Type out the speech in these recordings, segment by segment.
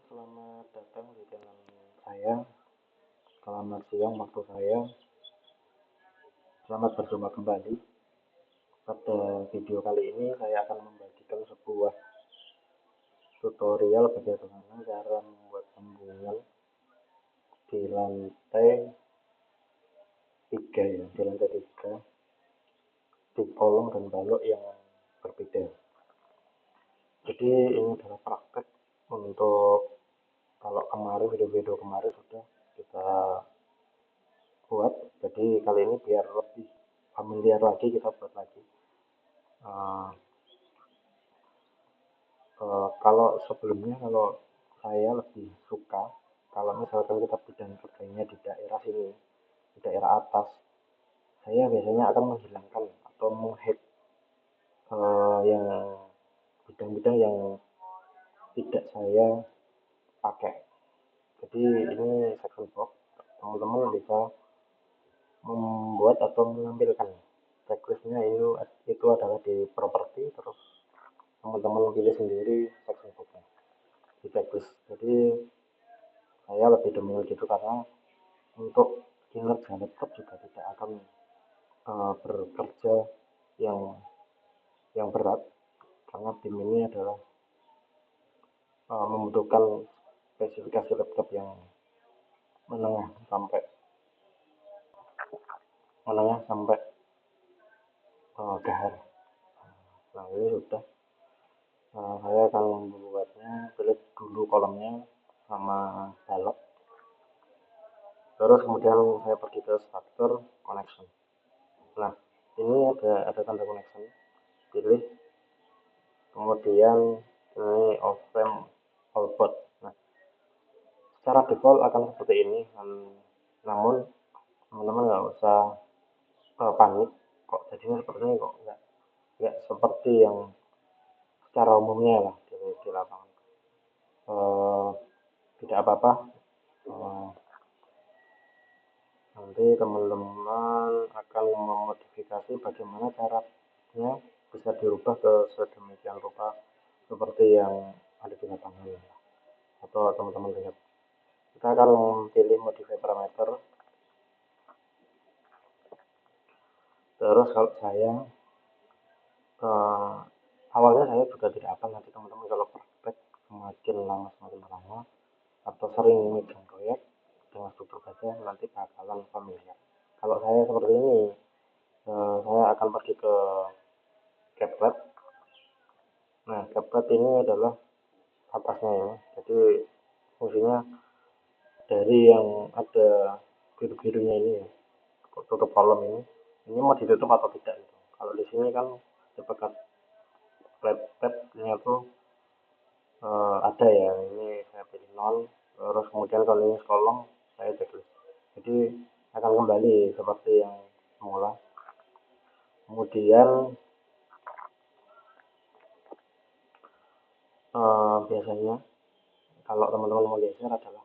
Selamat datang di channel saya. Selamat siang waktu saya. Selamat berjumpa kembali. Pada video kali ini saya akan membagikan sebuah tutorial bagaimana cara membuat sambungan di lantai 3 ya, di lantai 3 di kolong dan balok yang berbeda. Jadi ini adalah praktek untuk kalau kemarin video-video kemarin sudah kita buat, jadi kali ini biar lebih familiar lagi kita buat lagi. Kalau sebelumnya kalau saya lebih suka kalau misalkan kita bidang kerjanya di daerah sini, di daerah atas, saya biasanya akan menghilangkan atau menghead yang bidang-bidang yang tidak saya pakai. Jadi ini section box, teman-teman bisa membuat atau menampilkan checklistnya itu adalah di properti, terus teman-teman pilih sendiri section boxnya di checklist. Jadi saya lebih dominan gitu karena untuk kinerja laptop juga tidak akan bekerja yang berat, karena tim ini adalah membutuhkan spesifikasi laptop yang menengah sampai gahar. Nah ini sudah saya akan membuatnya, pilih dulu kolomnya sama balok, terus kemudian saya pergi ke struktur connection. Nah ini ada tanda connection, pilih, kemudian ini off-frame all board. Nah secara default akan seperti ini, namun teman-teman nggak usah panik kok jadinya seperti ini, kok nggak seperti yang secara umumnya lah di lapangan. Tidak apa-apa, nanti teman-teman akan memodifikasi bagaimana caranya bisa dirubah ke sedemikian rupa seperti yang ada di lapangan atau teman-teman lihat. Kita akan pilih modify parameter. Terus kalau saya awalnya saya juga tidak akan, nanti teman-teman kalau praktek semakin lama atau sering megang proyek dengan struktur baja nanti bakalan familiar. Kalau saya seperti ini, saya akan pergi ke CapCut. Nah CapCut ini adalah atasnya ya, jadi fungsinya dari yang ada biru-birunya ini ya, tutup kolom ini mau ditutup atau tidak gitu. Kalau di sini kan CapCut flat tab-nya tuh ada ya, ini saya pilih nol, terus kemudian kalau ini kolom saya checklist, jadi akan kembali seperti yang semula. Kemudian biasanya kalau teman-teman mau geser adalah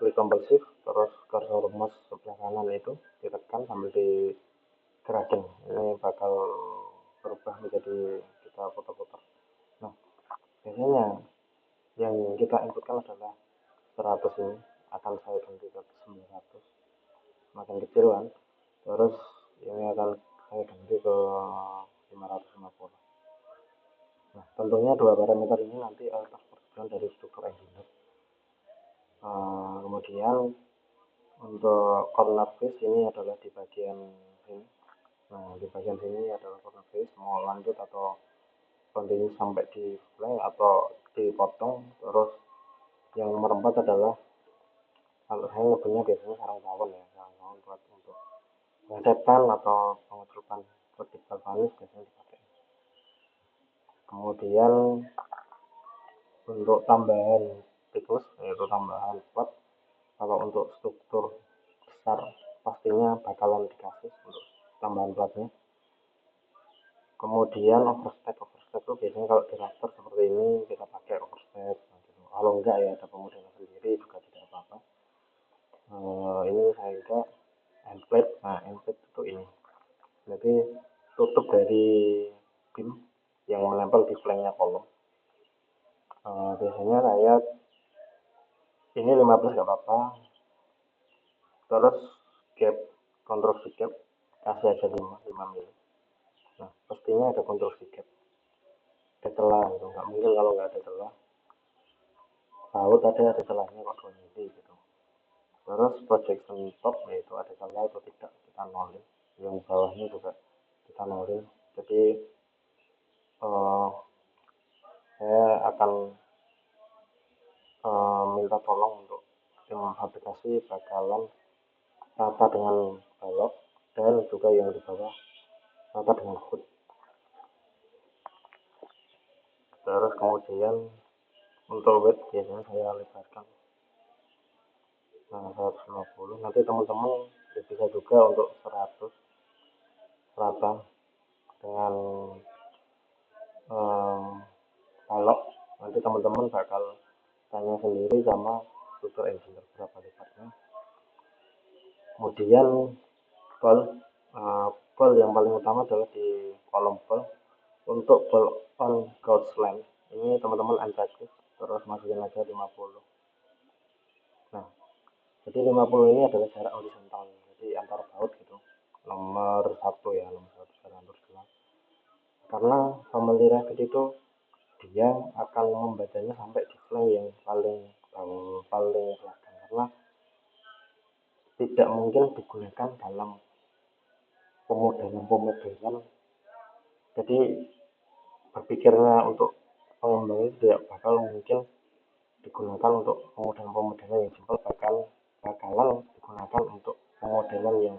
klik tombol shift, terus cursor mouse sebelah kanan itu ditekan sambil digerakin, ini bakal berubah menjadi kita putar-putar. Nah biasanya yang kita inputkan adalah 100, ini akan saya ganti ke 900, makin kecil kan, terus ini akan saya ganti ke 550. Nah tentunya dua parameter ini nanti atas persetujuan dari struktur engineer. Kemudian untuk corner face ini adalah di bagian sini. Nah di bagian sini adalah corner face, mau lanjut atau continue sampai di flank atau dipotong. Terus yang nomor 4 adalah, kalau saya nyebutnya biasanya sarang tawon ya, sarang tawon buat untuk pengecetan atau pengecupan vertikal vanis biasanya dipakai. Kemudian untuk tambahan thickness, yaitu tambahan plot, kalau untuk struktur besar pastinya bakalan dikasih untuk tambahan platnya. Kemudian overstep itu biasanya kalau di raster seperti ini kita pakai overstep, gitu. Kalau enggak ya ada pemodelan sendiri juga tidak apa-apa. Ini saya juga endplate. Nah endplate itu ini, jadi tutup dari beam yang menempel di flanknya kolom. biasanya saya ini 15 nggak apa-apa, terus gap konstruksi gap kasih aja 5 mili. Nah pastinya ada konstruksi gap, ada celah gitu, nggak mungkin kalau nggak ada celah. Baut ada celahnya kok 2 mili gitu. Terus projection top yaitu ada celah atau tidak kita nolin, yang bawahnya juga kita nolin. Jadi saya akan minta tolong untuk tim aplikasi bakalan rata dengan balok dan juga yang di bawah rata dengan hood. Terus kemudian untuk weight biasanya saya lebarkan 150, nanti teman-teman bisa juga untuk 100 rata dengan balok. Nanti teman-teman bakal tanya sendiri sama tutor engineer berapa lebarnya. Kemudian ball yang paling utama adalah di kolom ball. Untuk ball on gauge length ini teman-teman unpackage terus masukin aja 50. Nah jadi 50 ini adalah jarak horizontal, jadi antar baut gitu, nomor 1 ya, nomor 1 jarak horizontal. Karena family racket itu dia akan membacanya sampai di flank yang paling belakang, karena tidak mungkin digunakan dalam pemodelan. Jadi berpikirnya untuk pengembang itu tidak bakal mungkin digunakan untuk pemodelan yang simpel, bakalan digunakan untuk pemodelan yang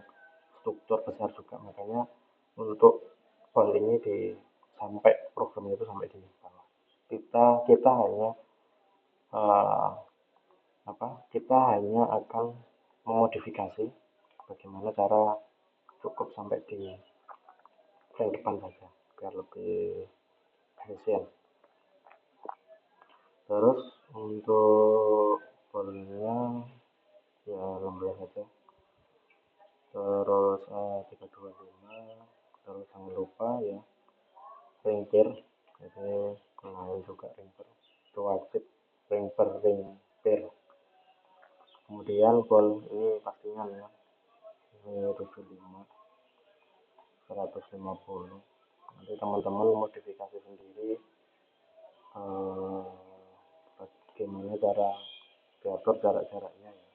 struktur besar juga. Makanya untuk ball ini sampai programnya itu sampai di bawah. Kita hanya kita hanya akan memodifikasi bagaimana cara cukup sampai di flank depan saja biar lebih efisien. Terus untuk bolnya ya 16 saja, terus 325. Terus jangan lupa ya ring pair, jadi kenalin juga ring pair itu wajib, ring pair. Kemudian ball ini pastinya ya ini 75 150. Nanti teman-teman modifikasi sendiri bagaimana cara diatur jarak-jaraknya ya.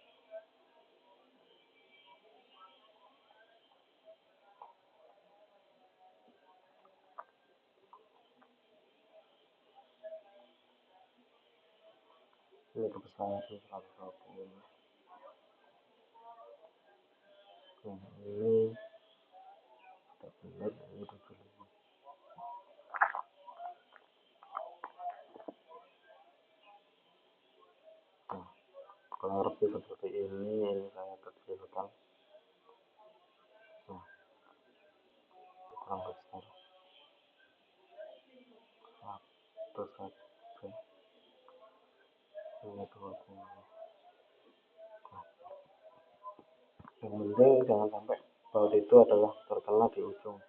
Ini kebesaran 120. Nah ini tidak benar, ini 75. Nah kalau lebih seperti ini saya kecilkan. Nah kurang besar, satu saja, ini 20. Nah, yang penting jangan sampai baut itu adalah terkena di ujung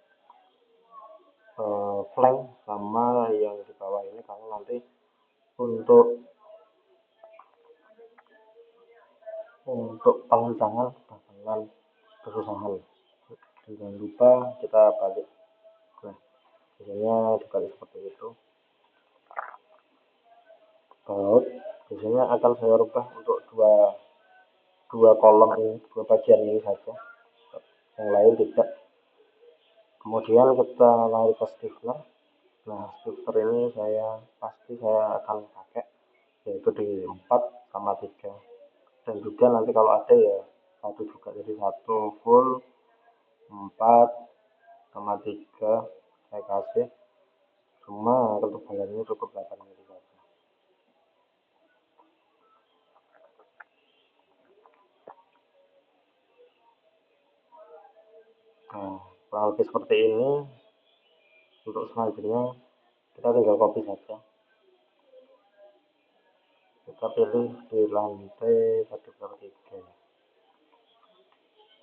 flank sama yang di bawah ini, karena nanti untuk pengencangan bakalan kesusahan. Jangan lupa kita balik. Nah biasanya dibalik seperti itu. Baut biasanya akan saya rubah untuk dua kolom ini, dua bagian ini saja, yang lain tidak. Kemudian kita lari ke stiffener. Nah stiffener ini saya akan pakai yaitu di 4 sama 3, dan juga nanti kalau ada ya 1 juga, jadi 1 full 4 sama 3 saya kasih, cuma ketebalannya cukup 8 mili saja. Nah kurang lebih seperti ini. Untuk selanjutnya kita tinggal copy saja, kita pilih di lantai 1/3.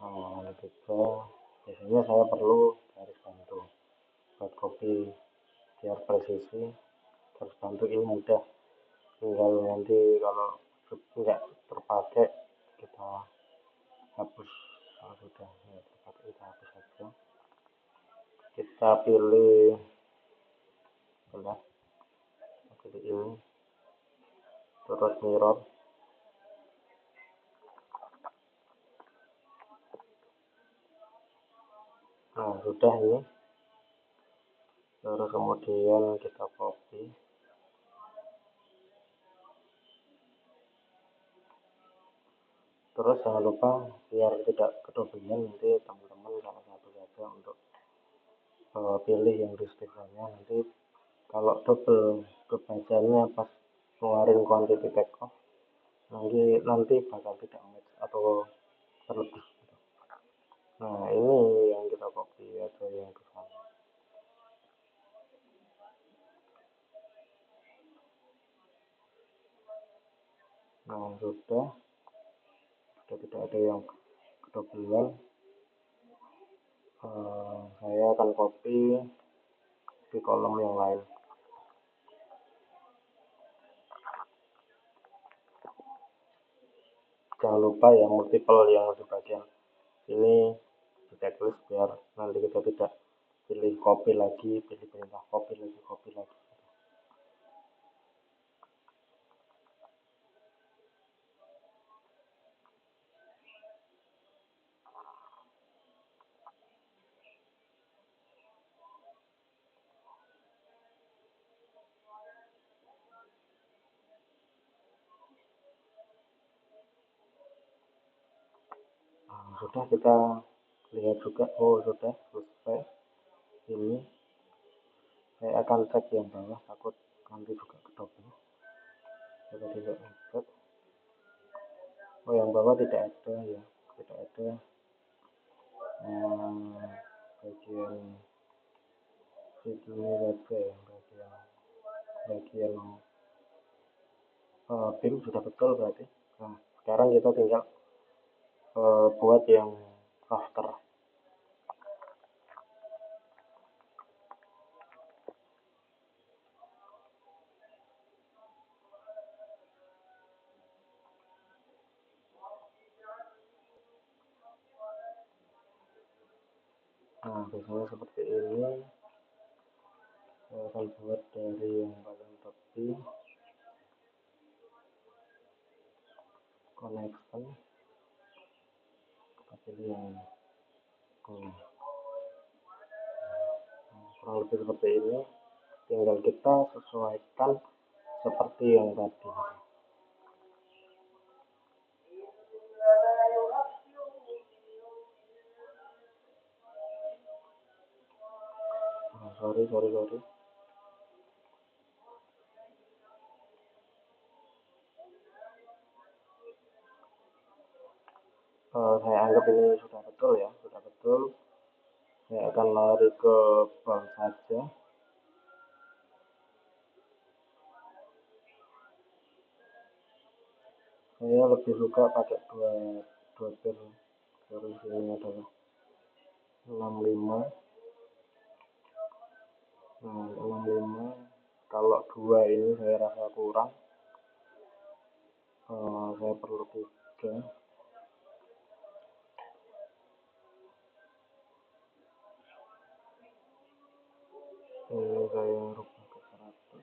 Nah lantai 3 biasanya saya perlu garis bantu buat copy biar presisi. Garis bantu ini mudah tinggal nanti kalau nggak terpakai kita hapus. Kalau sudah nggak terpakai kita hapus saja. Kita pilih sebelah, pilih ini, terus mirror. Nah sudah ini, terus kemudian kita copy. Terus jangan lupa biar tidak kedobilan, nanti teman-teman salah satu saja untuk pilih yang deskripsinya. Nanti kalau double kebacanya pas keluarin quantity take off, nanti bakal tidak match atau terlebih. Nah ini yang kita copy atau yang ke sana. Nah sudah tidak ada yang kedobilan. Saya akan copy di kolom yang lain. Jangan lupa yang multiple yang di bagian ini di checklist biar nanti kita tidak pilih copy lagi, pilih perintah copy lagi. Nah, sudah kita lihat juga, oh sudah selesai. Ini saya akan cek yang bawah, takut nanti juga kedobel. Saya tidak ngecek. Oh yang bawah tidak ada ya, tidak ada bagian ini saja ya, bagian BIM sudah betul berarti. Nah sekarang kita tinggal buat yang raster. Nah biasanya seperti ini. Saya akan buat dari yang paling tepi, connection, kita pilih yang kurang lebih seperti ini. Tinggal kita sesuaikan seperti yang tadi. Sorry. Saya anggap ini sudah betul ya, sudah betul. Saya akan lari ke bank saja. Saya lebih suka pakai dua bar. Garis ini adalah 65. Nah 65. Kalau dua ini saya rasa kurang. Saya perlu 3. Ini saya rubah ke 100.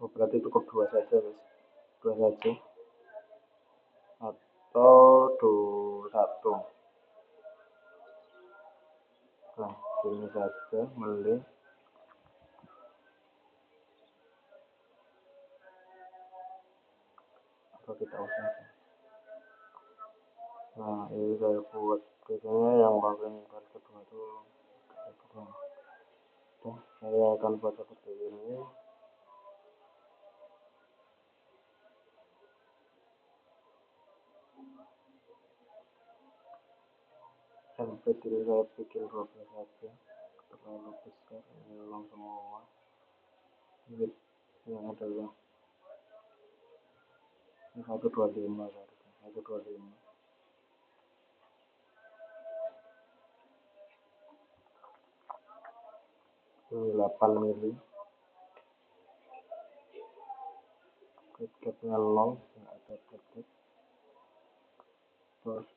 Oh, berarti cukup dua saja guys, dua saja atau satu. Nah ini saja mending. Atau kita usahakan. Nah ini saya buat biasanya yang bagian kedua itu saya akan buat seperti ini. Sampai ini saya bikin 12 saja, terlalu besar ini ulang semua. yang adalah 125 seharusnya 125. Ini 8 mili, gapnya 0, nggak ada gap. Terus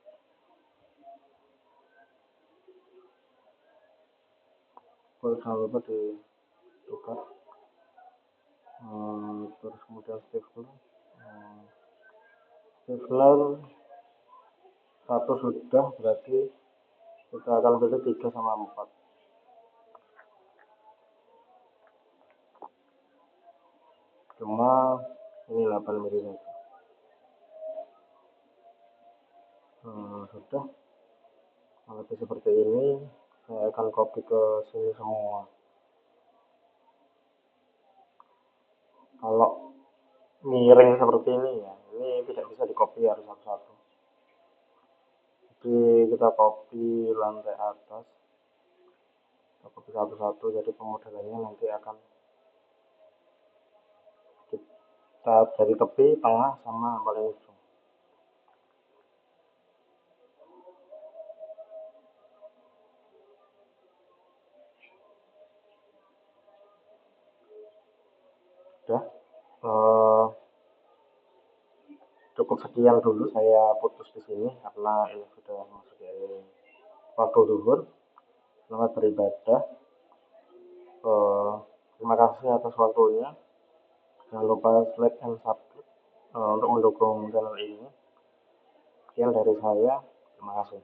jangan lupa ditukar. Terus kemudian stapler 1 sudah, berarti kita akan pilih 3 sama 4. Cuma ini 8 mili saja. Sudah. Kalau seperti ini saya akan copy ke sini semua. Kalau miring seperti ini ya, ini tidak bisa di copy, harus satu-satu. Jadi kita copy lantai atas, kita copy satu-satu, jadi pemodelannya nanti akan kita dari tepi, tengah, sama paling ujung. Sudah. Cukup sekian dulu, saya putus di sini karena ini sudah masuk waktu zuhur. Selamat beribadah. Terima kasih atas waktunya. Jangan lupa like and subscribe untuk mendukung channel ini. Sekian dari saya. Terima kasih.